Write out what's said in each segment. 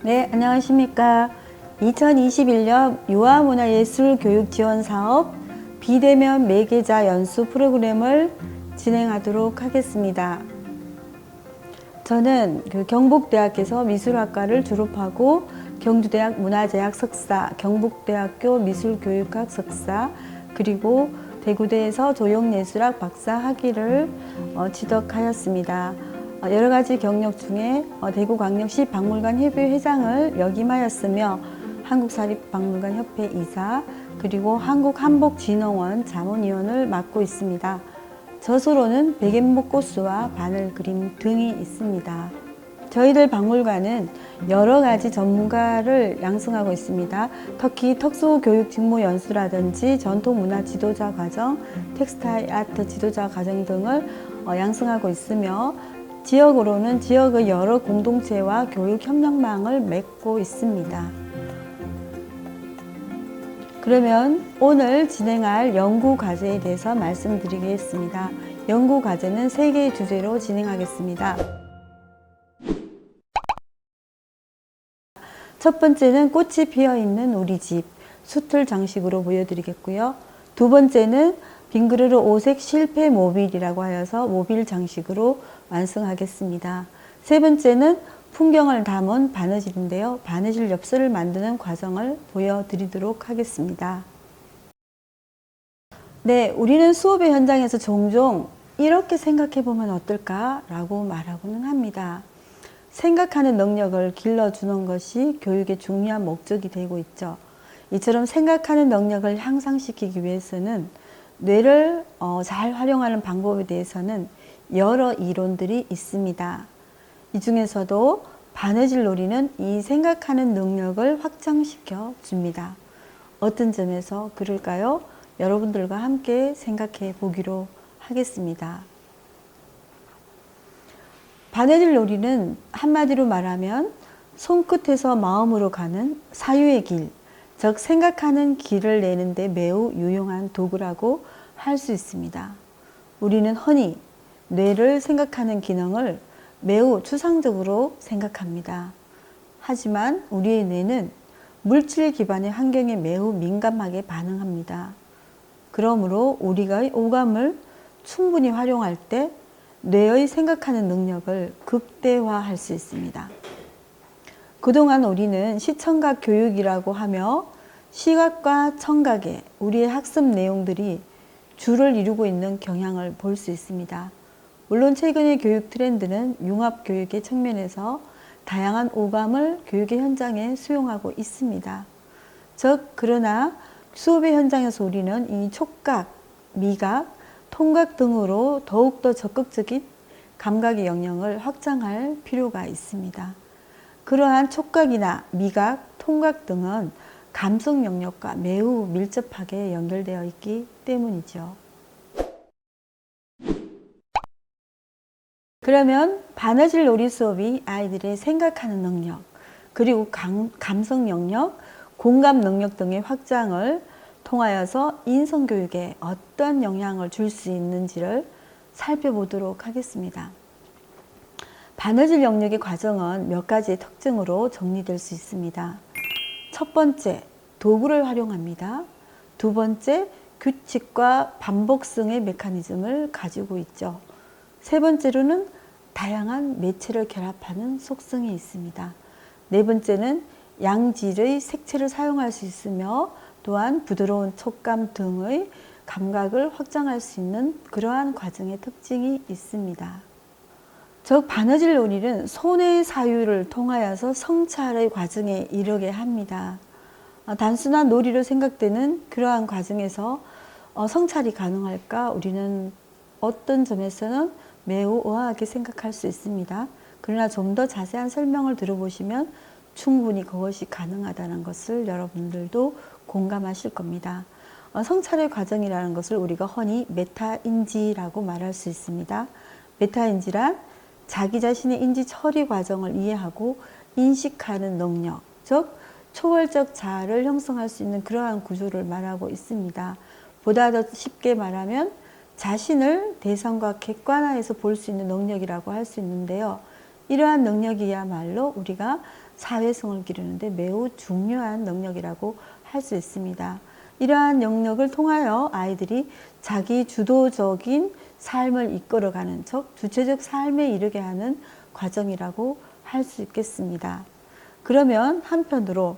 네, 안녕하십니까. 2021년 유아문화예술교육지원사업 비대면 매개자 연수 프로그램을 진행하도록 하겠습니다. 저는 경북대학에서 미술학과를 졸업하고 경주대학 문화재학 석사, 경북대학교 미술교육학 석사, 그리고 대구대에서 조형예술학 박사 학위를 취득하였습니다. 여러 가지 경력 중에 대구광역시 박물관협회 회장을 역임하였으며 한국사립박물관협회 이사, 그리고 한국한복진흥원 자문위원을 맡고 있습니다. 저서로는 백연목고수와 바늘 그림 등이 있습니다. 저희들 박물관은 여러 가지 전문가를 양성하고 있습니다. 특히 특수교육직무연수라든지 전통문화 지도자 과정, 텍스타일 아트 지도자 과정 등을 양성하고 있으며 지역으로는 지역의 여러 공동체와 교육 협력망을 맺고 있습니다. 그러면 오늘 진행할 연구과제에 대해서 말씀드리겠습니다. 연구과제는 3개의 주제로 진행하겠습니다. 첫 번째는 꽃이 피어있는 우리 집, 수틀 장식으로 보여드리겠고요. 두 번째는 빙그르르 오색 실패 모빌이라고 하여서 모빌 장식으로 완성하겠습니다. 세 번째는 풍경을 담은 바느질인데요. 바느질 엽서를 만드는 과정을 보여드리도록 하겠습니다. 네, 우리는 수업의 현장에서 종종 이렇게 생각해 보면 어떨까? 라고 말하고는 합니다. 생각하는 능력을 길러주는 것이 교육의 중요한 목적이 되고 있죠. 이처럼 생각하는 능력을 향상시키기 위해서는 뇌를 잘 활용하는 방법에 대해서는 여러 이론들이 있습니다. 이 중에서도 바느질 놀이는 이 생각하는 능력을 확장시켜 줍니다. 어떤 점에서 그럴까요? 여러분들과 함께 생각해 보기로 하겠습니다. 바느질 놀이는 한마디로 말하면 손끝에서 마음으로 가는 사유의 길, 즉 생각하는 길을 내는 데 매우 유용한 도구라고 할 수 있습니다. 우리는 흔히 뇌를 생각하는 기능을 매우 추상적으로 생각합니다. 하지만 우리의 뇌는 물질 기반의 환경에 매우 민감하게 반응합니다. 그러므로 우리가 오감을 충분히 활용할 때 뇌의 생각하는 능력을 극대화할 수 있습니다. 그동안 우리는 시청각 교육이라고 하며 시각과 청각에 우리의 학습 내용들이 주를 이루고 있는 경향을 볼 수 있습니다. 물론 최근의 교육 트렌드는 융합교육의 측면에서 다양한 오감을 교육의 현장에 수용하고 있습니다. 즉, 그러나 수업의 현장에서 우리는 이 촉각, 미각, 통각 등으로 더욱더 적극적인 감각의 영역을 확장할 필요가 있습니다. 그러한 촉각이나 미각, 통각 등은 감성 영역과 매우 밀접하게 연결되어 있기 때문이죠. 그러면 바느질 놀이 수업이 아이들의 생각하는 능력, 그리고 감성 영역, 공감 능력 등의 확장을 통하여서 인성교육에 어떤 영향을 줄 수 있는지를 살펴보도록 하겠습니다. 바느질 영역의 과정은 몇 가지의 특징으로 정리될 수 있습니다. 첫 번째, 도구를 활용합니다. 두 번째, 규칙과 반복성의 메커니즘을 가지고 있죠. 세 번째로는 다양한 매체를 결합하는 속성이 있습니다. 네 번째는 양질의 색채를 사용할 수 있으며 또한 부드러운 촉감 등의 감각을 확장할 수 있는 그러한 과정의 특징이 있습니다. 즉, 바느질 놀이는 손의 사유를 통하여서 성찰의 과정에 이르게 합니다. 단순한 놀이로 생각되는 그러한 과정에서 성찰이 가능할까? 우리는 어떤 점에서는 매우 의아하게 생각할 수 있습니다. 그러나 좀 더 자세한 설명을 들어보시면 충분히 그것이 가능하다는 것을 여러분들도 공감하실 겁니다. 성찰의 과정이라는 것을 우리가 흔히 메타인지라고 말할 수 있습니다. 메타인지란 자기 자신의 인지 처리 과정을 이해하고 인식하는 능력, 즉 초월적 자아를 형성할 수 있는 그러한 구조를 말하고 있습니다. 보다 더 쉽게 말하면 자신을 대상과 객관화해서 볼 수 있는 능력이라고 할 수 있는데요. 이러한 능력이야말로 우리가 사회성을 기르는데 매우 중요한 영역이라고 할 수 있습니다. 이러한 영역을 통하여 아이들이 자기 주도적인 삶을 이끌어가는, 즉 주체적 삶에 이르게 하는 과정이라고 할 수 있겠습니다. 그러면 한편으로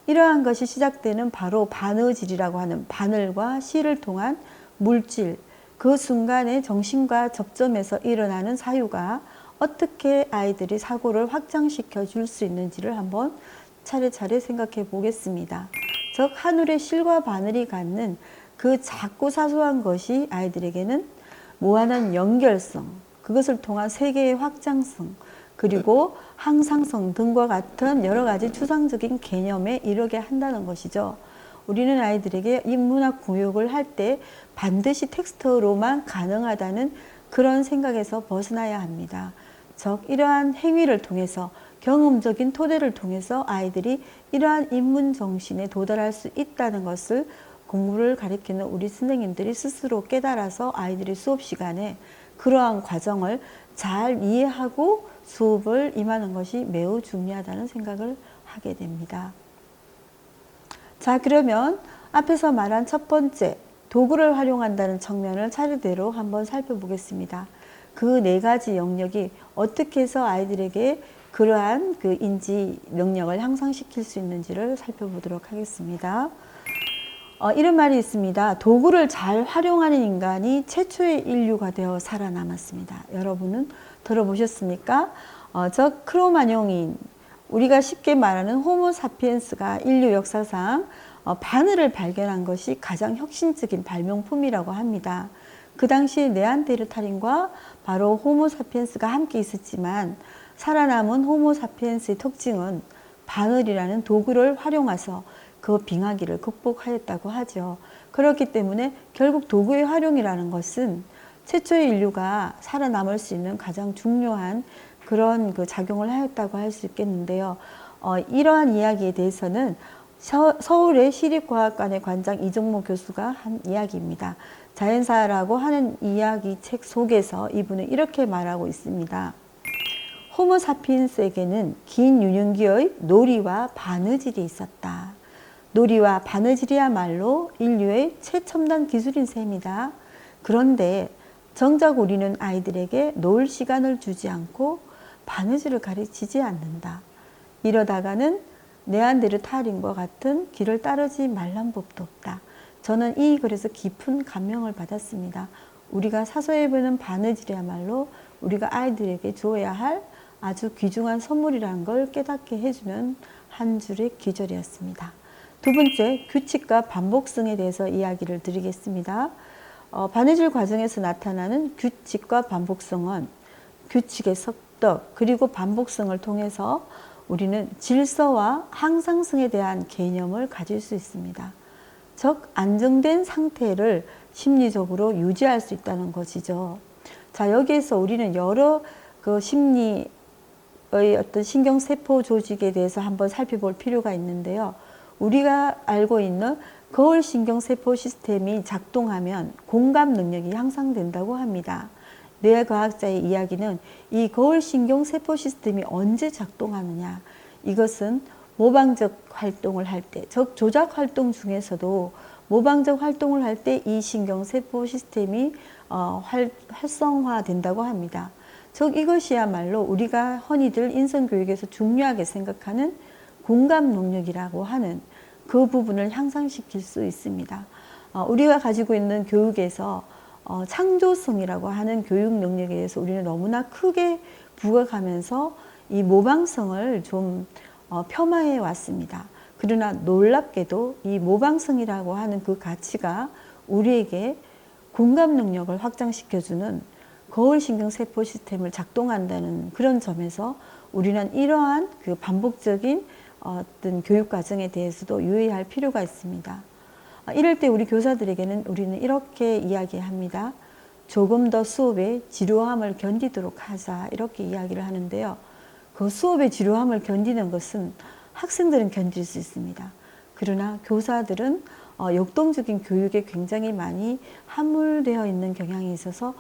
이러한 것이 시작되는 바로 바느질이라고 하는 바늘과 실을 통한 물질, 그 순간에 정신과 접점에서 일어나는 사유가 어떻게 아이들이 사고를 확장시켜 줄 수 있는지를 한번 차례차례 생각해 보겠습니다. 즉 하늘의 실과 바늘이 갖는 그 작고 사소한 것이 아이들에게는 무한한 연결성, 그것을 통한 세계의 확장성, 그리고 항상성 등과 같은 여러 가지 추상적인 개념에 이르게 한다는 것이죠. 우리는 아이들에게 인문학 교육을 할 때 반드시 텍스트로만 가능하다는 그런 생각에서 벗어나야 합니다. 즉 이러한 행위를 통해서, 경험적인 토대를 통해서 아이들이 이러한 인문 정신에 도달할 수 있다는 것을 공부를 가리키는 우리 선생님들이 스스로 깨달아서 아이들이 수업 시간에 그러한 과정을 잘 이해하고 수업을 임하는 것이 매우 중요하다는 생각을 하게 됩니다. 자, 그러면 앞에서 말한 첫 번째, 도구를 활용한다는 측면을 차례대로 한번 살펴보겠습니다. 그 네 가지 영역이 어떻게 해서 아이들에게 그러한 그 인지 능력을 향상시킬 수 있는지를 살펴보도록 하겠습니다. 이런 말이 있습니다. 도구를 잘 활용하는 인간이 최초의 인류가 되어 살아남았습니다. 여러분은 들어보셨습니까? 저 크로마뇽인, 우리가 쉽게 말하는 호모사피엔스가 인류 역사상 바늘을 발견한 것이 가장 혁신적인 발명품이라고 합니다. 그 당시에 네안데르탈인과 바로 호모사피엔스가 함께 있었지만 살아남은 호모사피엔스의 특징은 바늘이라는 도구를 활용해서 그 빙하기를 극복하였다고 하죠. 그렇기 때문에 결국 도구의 활용이라는 것은 최초의 인류가 살아남을 수 있는 가장 중요한 그런 그 작용을 하였다고 할 수 있겠는데요. 이러한 이야기에 대해서는 서울의 시립과학관의 관장 이정모 교수가 한 이야기입니다. 자연사라고 하는 이야기 책 속에서 이분은 이렇게 말하고 있습니다. 호모사피엔스에게는 긴 유년기의 놀이와 바느질이 있었다. 놀이와 바느질이야말로 인류의 최첨단 기술인 셈이다. 그런데 정작 우리는 아이들에게 놀 시간을 주지 않고 바느질을 가르치지 않는다. 이러다가는 네안데르탈인과 같은 길을 따르지 말란 법도 없다. 저는 이 글에서 깊은 감명을 받았습니다. 우리가 사소해 보이는 바느질이야말로 우리가 아이들에게 주어야 할 아주 귀중한 선물이라는 걸 깨닫게 해주는 한 줄의 기절이었습니다. 두 번째, 규칙과 반복성에 대해서 이야기를 드리겠습니다. 바느질 과정에서 나타나는 규칙과 반복성은 규칙의 습득 그리고 반복성을 통해서 우리는 질서와 항상성에 대한 개념을 가질 수 있습니다. 즉 안정된 상태를 심리적으로 유지할 수 있다는 것이죠. 자, 여기에서 우리는 여러 그 심리의 어떤 신경세포 조직에 대해서 한번 살펴볼 필요가 있는데요. 우리가 알고 있는 거울신경세포 시스템이 작동하면 공감 능력이 향상된다고 합니다. 뇌과학자의 이야기는 이 거울신경세포 시스템이 언제 작동하느냐, 이것은 모방적 활동을 할 때, 즉 조작 활동 중에서도 모방적 활동을 할 때 이 신경세포 시스템이 활성화된다고 합니다. 즉 이것이야말로 우리가 흔히들 인성교육에서 중요하게 생각하는 공감 능력이라고 하는 그 부분을 향상시킬 수 있습니다. 우리가 가지고 있는 교육에서 창조성이라고 하는 교육 능력에 대해서 우리는 너무나 크게 부각하면서 이 모방성을 좀 폄하해 왔습니다. 그러나 놀랍게도 이 모방성이라고 하는 그 가치가 우리에게 공감 능력을 확장시켜주는 거울신경세포 시스템을 작동한다는 그런 점에서 우리는 이러한 그 반복적인 어떤 교육 과정에 대해서도 유의할 필요가 있습니다. 이럴 때 우리 교사들에게는 우리는 이렇게 이야기합니다. 조금 더 수업의 지루함을 견디도록 하자, 이렇게 이야기를 하는데요. 그 수업의 지루함을 견디는 것은 학생들은 견딜 수 있습니다. 그러나 교사들은 역동적인 교육에 굉장히 많이 함몰되어 있는 경향이 있어서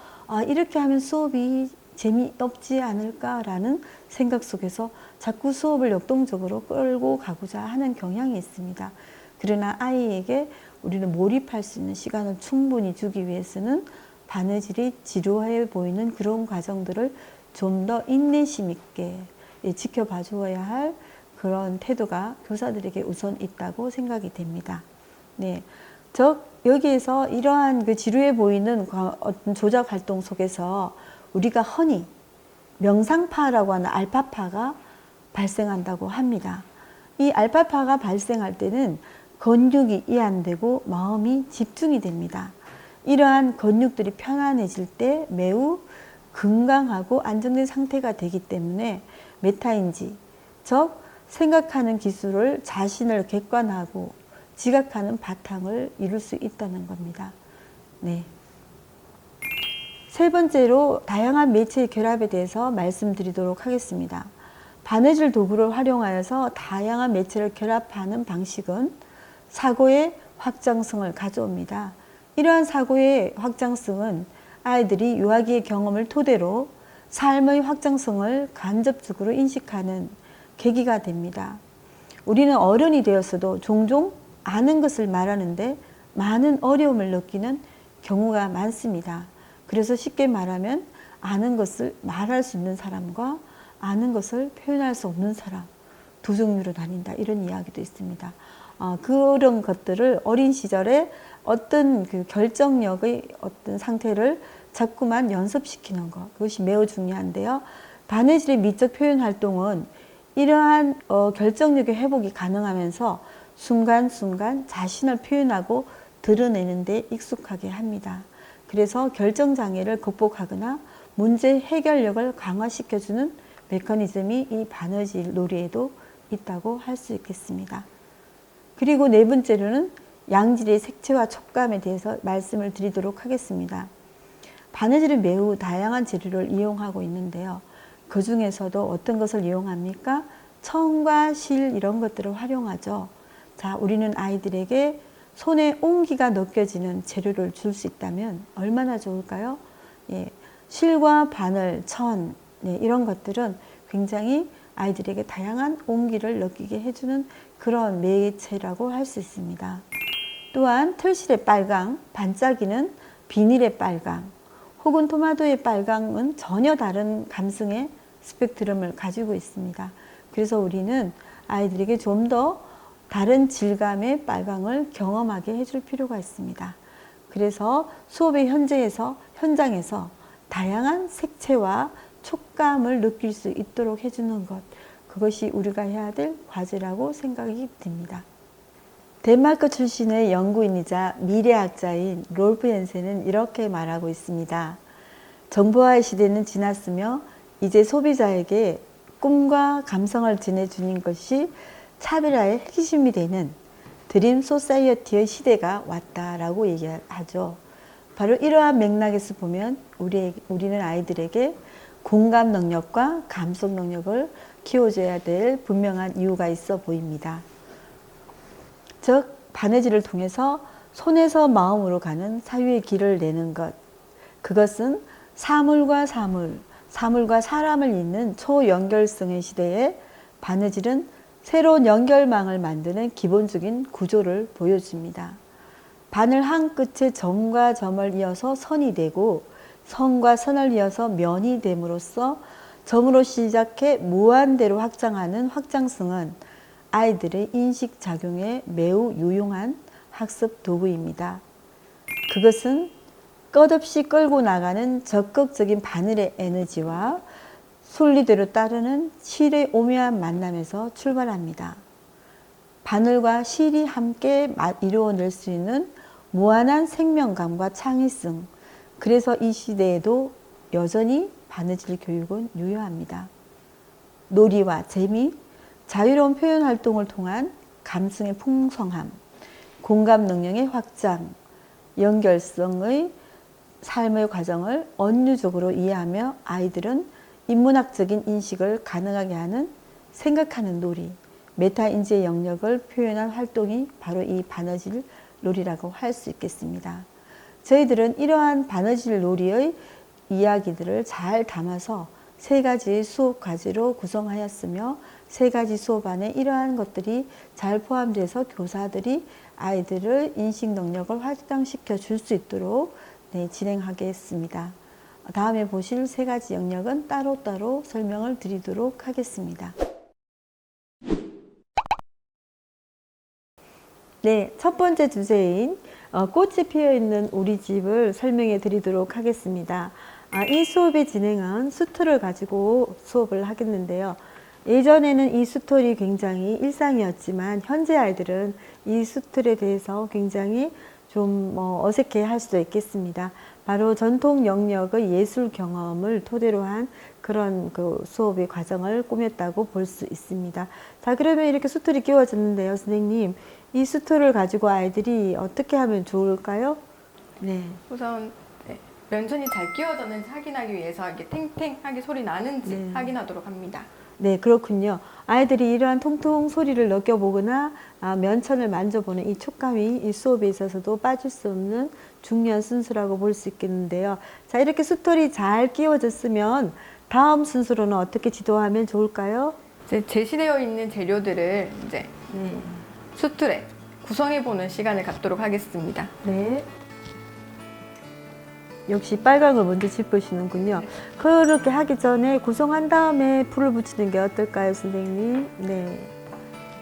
이렇게 하면 수업이 재미없지 않을까라는 생각 속에서 자꾸 수업을 역동적으로 끌고 가고자 하는 경향이 있습니다. 그러나 아이에게 우리는 몰입할 수 있는 시간을 충분히 주기 위해서는 바느질이 지루해 보이는 그런 과정들을 좀 더 인내심 있게 지켜봐 줘야 할 그런 태도가 교사들에게 우선 있다고 생각이 됩니다. 네. 즉, 여기에서 이러한 그 지루해 보이는 어떤 조작 활동 속에서 우리가 흔히 명상파라고 하는 알파파가 발생한다고 합니다. 이 알파파가 발생할 때는 근육이 이완되고 마음이 집중이 됩니다. 이러한 근육들이 편안해질 때 매우 건강하고 안정된 상태가 되기 때문에 메타인지, 즉 생각하는 기술을 자신을 객관하고 지각하는 바탕을 이룰 수 있다는 겁니다. 네. 세 번째로 다양한 매체의 결합에 대해서 말씀드리도록 하겠습니다. 바느질 도구를 활용하여서 다양한 매체를 결합하는 방식은 사고의 확장성을 가져옵니다. 이러한 사고의 확장성은 아이들이 유아기의 경험을 토대로 삶의 확장성을 간접적으로 인식하는 계기가 됩니다. 우리는 어른이 되었어도 종종 아는 것을 말하는데 많은 어려움을 느끼는 경우가 많습니다. 그래서 쉽게 말하면 아는 것을 말할 수 있는 사람과 아는 것을 표현할 수 없는 사람, 두 종류로 나뉜다, 이런 이야기도 있습니다. 그런 것들을 어린 시절에 어떤 그 결정력의 어떤 상태를 자꾸만 연습시키는 것, 그것이 매우 중요한데요. 바느질의 미적 표현 활동은 이러한 결정력의 회복이 가능하면서 순간순간 자신을 표현하고 드러내는 데 익숙하게 합니다. 그래서 결정장애를 극복하거나 문제 해결력을 강화시켜주는 메커니즘이 이 바느질 놀이에도 있다고 할 수 있겠습니다. 그리고 네 번째로는 양질의 색채와 촉감에 대해서 말씀을 드리도록 하겠습니다. 바느질은 매우 다양한 재료를 이용하고 있는데요. 그 중에서도 어떤 것을 이용합니까? 천과 실 이런 것들을 활용하죠. 자, 우리는 아이들에게 손에 온기가 느껴지는 재료를 줄 수 있다면 얼마나 좋을까요? 예, 실과 바늘, 천, 이런 것들은 굉장히 아이들에게 다양한 온기를 느끼게 해주는 그런 매체라고 할 수 있습니다. 또한 틀실의 빨강, 반짝이는 비닐의 빨강, 혹은 토마토의 빨강은 전혀 다른 감성의 스펙트럼을 가지고 있습니다. 그래서 우리는 아이들에게 좀 더 다른 질감의 빨강을 경험하게 해줄 필요가 있습니다. 그래서 수업의 현장에서 다양한 색채와 촉감을 느낄 수 있도록 해주는 것, 그것이 우리가 해야 될 과제라고 생각이 듭니다. 덴마크 출신의 연구인이자 미래학자인 롤프 옌센은 이렇게 말하고 있습니다. 정보화의 시대는 지났으며 이제 소비자에게 꿈과 감성을 전해주는 것이 차별화의 핵심이 되는 드림 소사이어티의 시대가 왔다라고 얘기하죠. 바로 이러한 맥락에서 보면 우리는 아이들에게 공감 능력과 감성 능력을 키워줘야 될 분명한 이유가 있어 보입니다. 즉, 바느질을 통해서 손에서 마음으로 가는 사유의 길을 내는 것, 그것은 사물과 사람을 잇는 초연결성의 시대에 바느질은 새로운 연결망을 만드는 기본적인 구조를 보여줍니다. 바늘 한 끝에 점과 점을 이어서 선이 되고 선과 선을 이어서 면이 됨으로써 점으로 시작해 무한대로 확장하는 확장성은 아이들의 인식작용에 매우 유용한 학습 도구입니다. 그것은 끝없이 끌고 나가는 적극적인 바늘의 에너지와 순리대로 따르는 실의 오묘한 만남에서 출발합니다. 바늘과 실이 함께 이루어낼 수 있는 무한한 생명감과 창의성, 그래서 이 시대에도 여전히 바느질 교육은 유효합니다. 놀이와 재미, 자유로운 표현 활동을 통한 감성의 풍성함, 공감 능력의 확장, 연결성의 삶의 과정을 언유적으로 이해하며 아이들은 인문학적인 인식을 가능하게 하는 생각하는 놀이, 메타인지의 영역을 표현한 활동이 바로 이 바느질 놀이라고 할 수 있겠습니다. 저희들은 이러한 바느질 놀이의 이야기들을 잘 담아서 3가지 수업 과제로 구성하였으며 3가지 수업 안에 이러한 것들이 잘 포함돼서 교사들이 아이들을 인식 능력을 확장시켜 줄 수 있도록 진행하겠습니다. 다음에 보실 3가지 영역은 따로따로 설명을 드리도록 하겠습니다. 네, 첫 번째 주제인 꽃이 피어있는 우리 집을 설명해 드리도록 하겠습니다. 이 수업의 진행은 수틀을 가지고 수업을 하겠는데요. 예전에는 이 수틀이 굉장히 일상이었지만 현재 아이들은 이 수틀에 대해서 굉장히 좀 어색해 할 수도 있겠습니다. 바로 전통 영역의 예술 경험을 토대로 한 그런 그 수업의 과정을 꾸몄다고 볼 수 있습니다. 자, 그러면 이렇게 수틀이 끼워졌는데요, 선생님. 이 수틀을 가지고 아이들이 어떻게 하면 좋을까요? 네. 우선 면천이 잘 끼워졌는지 확인하기 위해서 이게 탱탱하게 소리 나는지 확인하도록 합니다. 네, 그렇군요. 아이들이 이러한 통통 소리를 느껴보거나 면천을 만져보는 이 촉감이 이 수업에 있어서도 빠질 수 없는 중요한 순서라고 볼 수 있겠는데요. 자, 이렇게 수틀이 잘 끼워졌으면 다음 순서로는 어떻게 지도하면 좋을까요? 이제 제시되어 있는 재료들을 이제 수틀에 구성해보는 시간을 갖도록 하겠습니다. 네. 역시 빨간 걸 먼저 짚으시는군요. 그렇게 하기 전에 구성한 다음에 불을 붙이는 게 어떨까요, 선생님? 네.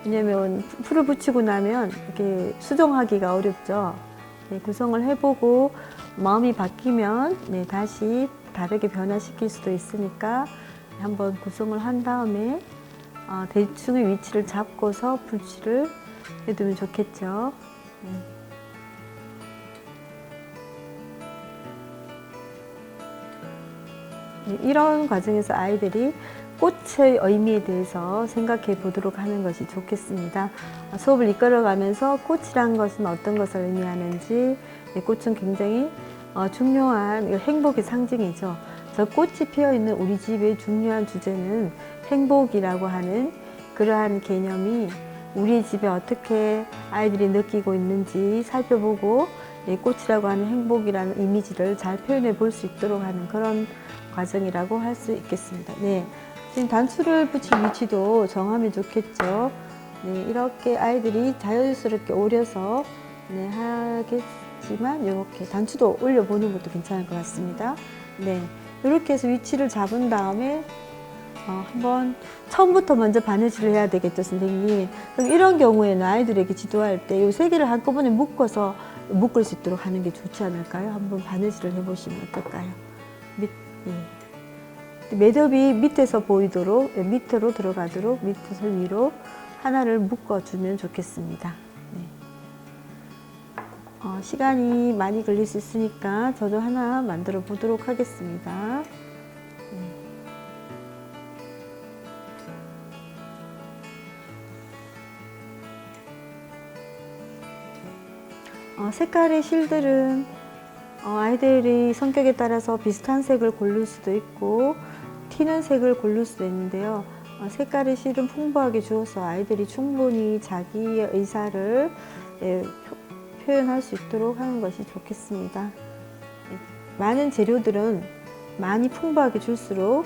왜냐면 불을 붙이고 나면 이렇게 수정하기가 어렵죠. 네, 구성을 해보고 마음이 바뀌면 다시 다르게 변화시킬 수도 있으니까 한번 구성을 한 다음에 대충의 위치를 잡고서 불칠을 해두면 좋겠죠. 이런 과정에서 아이들이 꽃의 의미에 대해서 생각해 보도록 하는 것이 좋겠습니다. 수업을 이끌어가면서 꽃이란 것은 어떤 것을 의미하는지, 꽃은 굉장히 중요한 행복의 상징이죠. 저 꽃이 피어 있는 우리 집의 중요한 주제는 행복이라고 하는 그러한 개념이 우리 집에 어떻게 아이들이 느끼고 있는지 살펴보고 꽃이라고 하는 행복이라는 이미지를 잘 표현해 볼 수 있도록 하는 그런 과정이라고 할 수 있겠습니다. 네, 지금 단추를 붙일 위치도 정하면 좋겠죠. 네, 이렇게 아이들이 자연스럽게 오려서 하겠지만 이렇게 단추도 올려보는 것도 괜찮을 것 같습니다. 네, 이렇게 해서 위치를 잡은 다음에 한번 처음부터 먼저 바느질을 해야 되겠죠, 선생님. 그럼 이런 경우에는 아이들에게 지도할 때 이 3개를 한꺼번에 묶어서 묶을 수 있도록 하는 게 좋지 않을까요? 한번 바느질을 해보시면 어떨까요? 매듭이 밑에서 보이도록 밑으로 들어가도록 밑에서 위로 하나를 묶어주면 좋겠습니다. 시간이 많이 걸릴 수 있으니까 저도 하나 만들어 보도록 하겠습니다. 색깔의 실들은 아이들이 성격에 따라서 비슷한 색을 고를 수도 있고 튀는 색을 고를 수도 있는데요. 색깔의 실은 풍부하게 주어서 아이들이 충분히 자기의 의사를 표현할 수 있도록 하는 것이 좋겠습니다. 많은 재료들은 많이 풍부하게 줄수록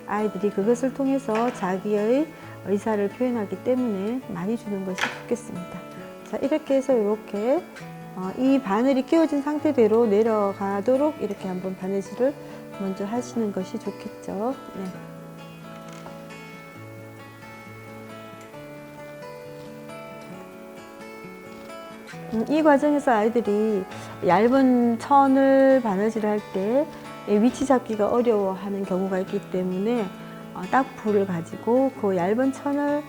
아이들이 그것을 통해서 자기의 의사를 표현하기 때문에 많이 주는 것이 좋겠습니다. 자, 이렇게 해서 이렇게 이 바늘이 끼워진 상태대로 내려가도록 이렇게 한번 바느질을 먼저 하시는 것이 좋겠죠. 이 과정에서 아이들이 얇은 천을 바느질을 할 때 위치 잡기가 어려워하는 경우가 있기 때문에 딱풀을 가지고 그 얇은 천을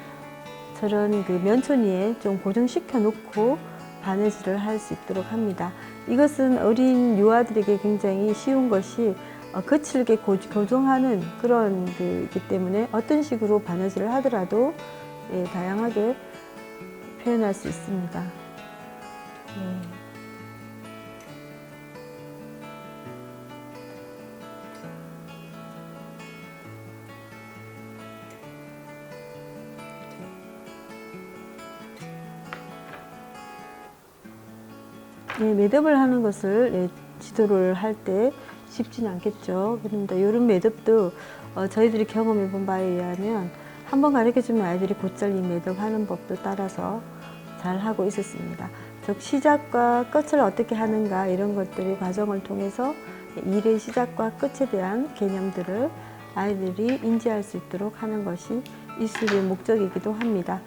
저런 그 면천 위에 좀 고정시켜 놓고 바느질을 할 수 있도록 합니다. 이것은 어린 유아들에게 굉장히 쉬운 것이 거칠게 교정하는 그런 거이기 때문에 어떤 식으로 바느질을 하더라도 다양하게 표현할 수 있습니다. 매듭을 하는 것을 지도를 할 때 쉽지는 않겠죠. 그런데 이런 매듭도 저희들이 경험해 본 바에 의하면 한번 가르쳐주면 아이들이 곧잘 이 매듭하는 법도 따라서 잘 하고 있었습니다. 즉 시작과 끝을 어떻게 하는가 이런 것들이 과정을 통해서 일의 시작과 끝에 대한 개념들을 아이들이 인지할 수 있도록 하는 것이 이 수업의 목적이기도 합니다.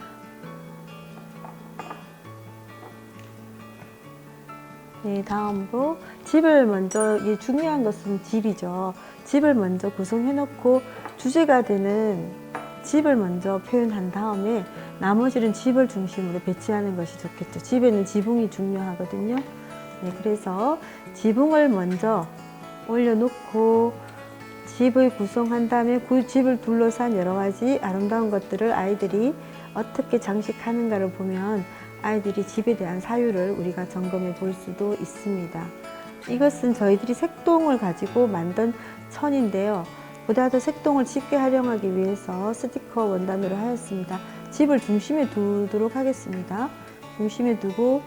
네, 다음으로 집을 먼저, 중요한 것은 집이죠. 집을 먼저 구성해 놓고 주제가 되는 집을 먼저 표현한 다음에 나머지는 집을 중심으로 배치하는 것이 좋겠죠. 집에는 지붕이 중요하거든요. 네, 그래서 지붕을 먼저 올려놓고 집을 구성한 다음에 그 집을 둘러싼 여러 가지 아름다운 것들을 아이들이 어떻게 장식하는가를 보면 아이들이 집에 대한 사유를 우리가 점검해 볼 수도 있습니다. 이것은 저희들이 색동을 가지고 만든 천인데요. 보다 더 색동을 쉽게 활용하기 위해서 스티커 원단으로 하였습니다. 집을 중심에 두도록 하겠습니다. 중심에 두고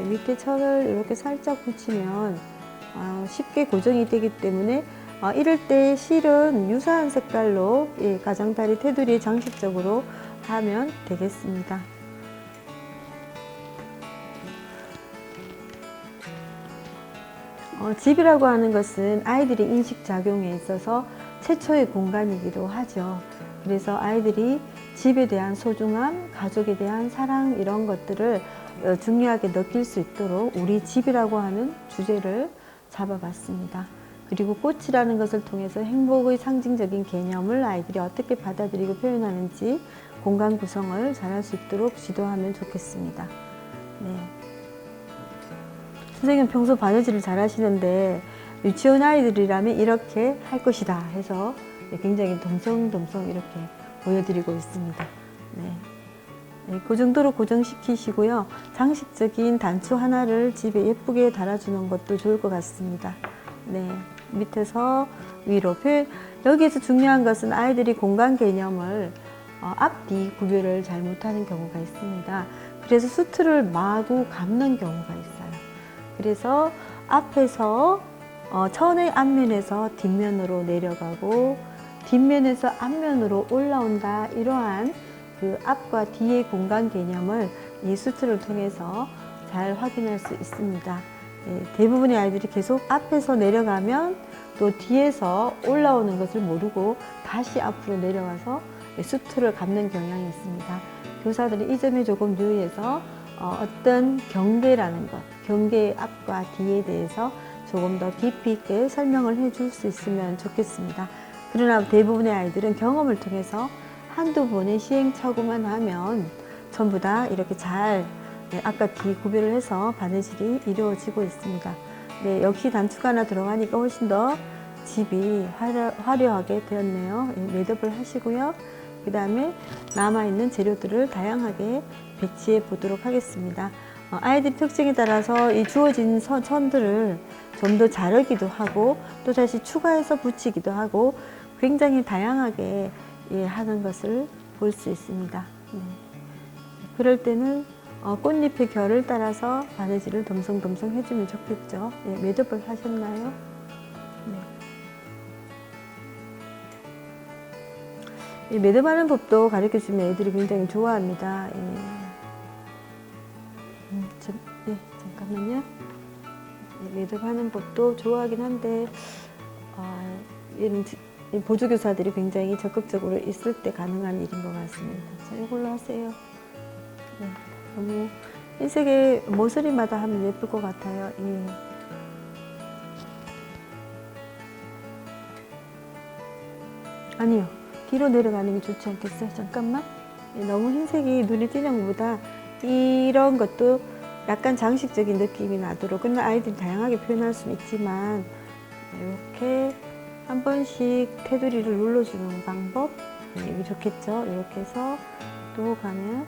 밑에 천을 이렇게 살짝 붙이면 쉽게 고정이 되기 때문에 이럴 때 실은 유사한 색깔로 가장다리 테두리에 장식적으로 하면 되겠습니다. 집이라고 하는 것은 아이들의 인식작용에 있어서 최초의 공간이기도 하죠. 그래서 아이들이 집에 대한 소중함, 가족에 대한 사랑 이런 것들을 중요하게 느낄 수 있도록 우리 집이라고 하는 주제를 잡아봤습니다. 그리고 꽃이라는 것을 통해서 행복의 상징적인 개념을 아이들이 어떻게 받아들이고 표현하는지 공간 구성을 잘할 수 있도록 지도하면 좋겠습니다. 네. 선생님 평소 바느질을 잘 하시는데 유치원 아이들이라면 이렇게 할 것이다 해서 굉장히 덤성덤성 이렇게 보여드리고 있습니다. 네. 네, 그 정도로 고정시키시고요. 장식적인 단추 하나를 집에 예쁘게 달아주는 것도 좋을 것 같습니다. 네, 밑에서 위로 여기에서 중요한 것은 아이들이 공간 개념을 앞뒤 구별을 잘 못하는 경우가 있습니다. 그래서 수트를 마구 감는 경우가 있어요. 그래서 앞에서 천의 앞면에서 뒷면으로 내려가고 뒷면에서 앞면으로 올라온다. 이러한 그 앞과 뒤의 공간 개념을 이 수트를 통해서 잘 확인할 수 있습니다. 대부분의 아이들이 계속 앞에서 내려가면 또 뒤에서 올라오는 것을 모르고 다시 앞으로 내려와서 수트를 감는 경향이 있습니다. 교사들이 이 점에 조금 유의해서 어떤 경계라는 것, 경계의 앞과 뒤에 대해서 조금 더 깊이 있게 설명을 해줄 수 있으면 좋겠습니다. 그러나 대부분의 아이들은 경험을 통해서 한두 번의 시행착오만 하면 전부 다 이렇게 잘 앞과 뒤 구별을 해서 바느질이 이루어지고 있습니다. 네, 역시 단추가 하나 들어가니까 훨씬 더 집이 화려하게 되었네요. 매듭을 하시고요. 그 다음에 남아있는 재료들을 다양하게 배치해 보도록 하겠습니다. 아이들 특징에 따라서 이 주어진 천들을 좀 더 자르기도 하고 또 다시 추가해서 붙이기도 하고 굉장히 다양하게 하는 것을 볼 수 있습니다. 네. 그럴 때는 꽃잎의 결을 따라서 바느질을 덤성덤성 해주면 좋겠죠. 매듭을 하셨나요? 네. 매듭하는 법도 가르쳐주면 애들이 굉장히 좋아합니다. 잠깐만요. 매듭하는 법도 좋아하긴 한데 이런 보조교사들이 굉장히 적극적으로 있을 때 가능한 일인 것 같습니다. 자, 이걸로 하세요. 네, 너무 흰색의 모서리마다 하면 예쁠 것 같아요. 아니요, 뒤로 내려가는 게 좋지 않겠어요? 잠깐만. 너무 흰색이 눈에 띄는 것보다 이런 것도 약간 장식적인 느낌이 나도록, 근데 아이들이 다양하게 표현할 수는 있지만 이렇게 한 번씩 테두리를 눌러주는 방법, 이게 좋겠죠. 이렇게 해서 또 가면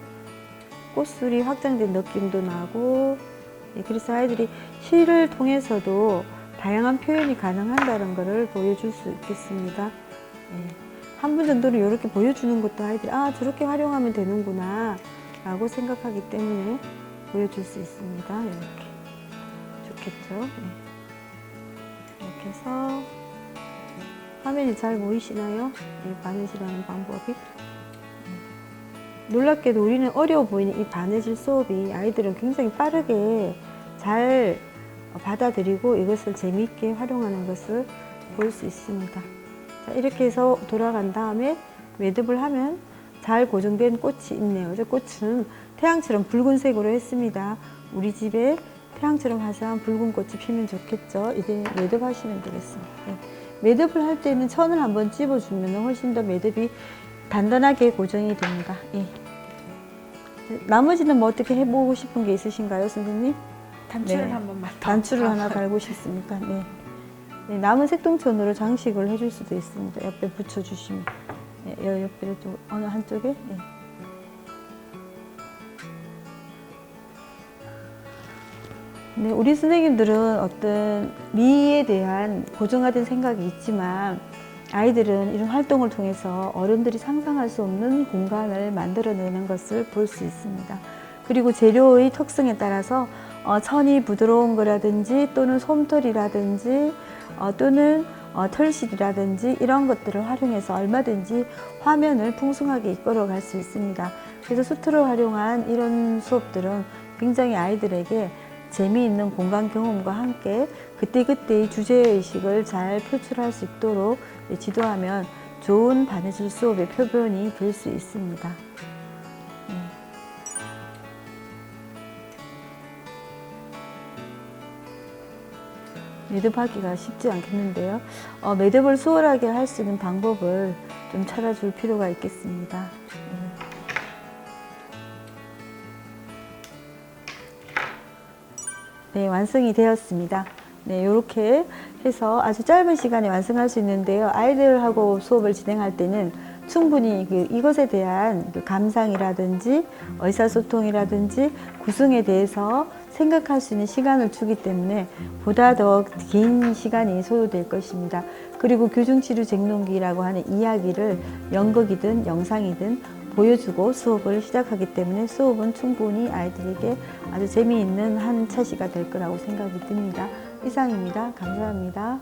꽃술이 확장된 느낌도 나고, 그래서 아이들이 실을 통해서도 다양한 표현이 가능하다는 것을 보여줄 수 있겠습니다. 한 분 정도는 이렇게 보여주는 것도 아이들이 저렇게 활용하면 되는구나 라고 생각하기 때문에 보여줄 수 있습니다. 이렇게 좋겠죠. 이렇게 해서 화면이 잘 보이시나요? 이 바느질하는 방법이. 놀랍게도 우리는 어려워 보이는 이 바느질 수업이 아이들은 굉장히 빠르게 잘 받아들이고 이것을 재미있게 활용하는 것을 볼 수 있습니다. 자, 이렇게 해서 돌아간 다음에 매듭을 하면 잘 고정된 꽃이 있네요. 저 꽃은 태양처럼 붉은색으로 했습니다. 우리 집에 태양처럼 화사한 붉은 꽃이 피면 좋겠죠. 이제 매듭하시면 되겠습니다. 네. 매듭을 할 때는 천을 한번 찝어주면 훨씬 더 매듭이 단단하게 고정이 됩니다. 예. 나머지는 뭐 어떻게 해보고 싶은 게 있으신가요, 선생님? 단추를 네. 한 번만 더. 단추를 하나 달고 싶습니까? 네. 네, 남은 색동천으로 장식을 해줄 수도 있습니다. 옆에 붙여주시면. 네, 옆에 또 어느 한쪽에. 네. 네, 우리 선생님들은 어떤 미에 대한 고정화된 생각이 있지만 아이들은 이런 활동을 통해서 어른들이 상상할 수 없는 공간을 만들어내는 것을 볼 수 있습니다. 그리고 재료의 특성에 따라서 천이 부드러운 거라든지 또는 솜털이라든지 또는 털실이라든지 이런 것들을 활용해서 얼마든지 화면을 풍성하게 이끌어 갈 수 있습니다. 그래서 수트를 활용한 이런 수업들은 굉장히 아이들에게 재미있는 공간 경험과 함께 그때그때의 주제의식을 잘 표출할 수 있도록 지도하면 좋은 바느질 수업의 표본이 될 수 있습니다. 매듭하기가 쉽지 않겠는데요. 매듭을 수월하게 할 수 있는 방법을 좀 찾아줄 필요가 있겠습니다. 네, 완성이 되었습니다. 네, 이렇게 해서 아주 짧은 시간에 완성할 수 있는데요. 아이들하고 수업을 진행할 때는 충분히 이것에 대한 감상이라든지 의사소통이라든지 구성에 대해서 생각할 수 있는 시간을 주기 때문에 보다 더 긴 시간이 소요될 것입니다. 그리고 교정치료쟁론기라고 하는 이야기를 연극이든 영상이든 보여주고 수업을 시작하기 때문에 수업은 충분히 아이들에게 아주 재미있는 한 차시가 될 거라고 생각이 듭니다. 이상입니다. 감사합니다.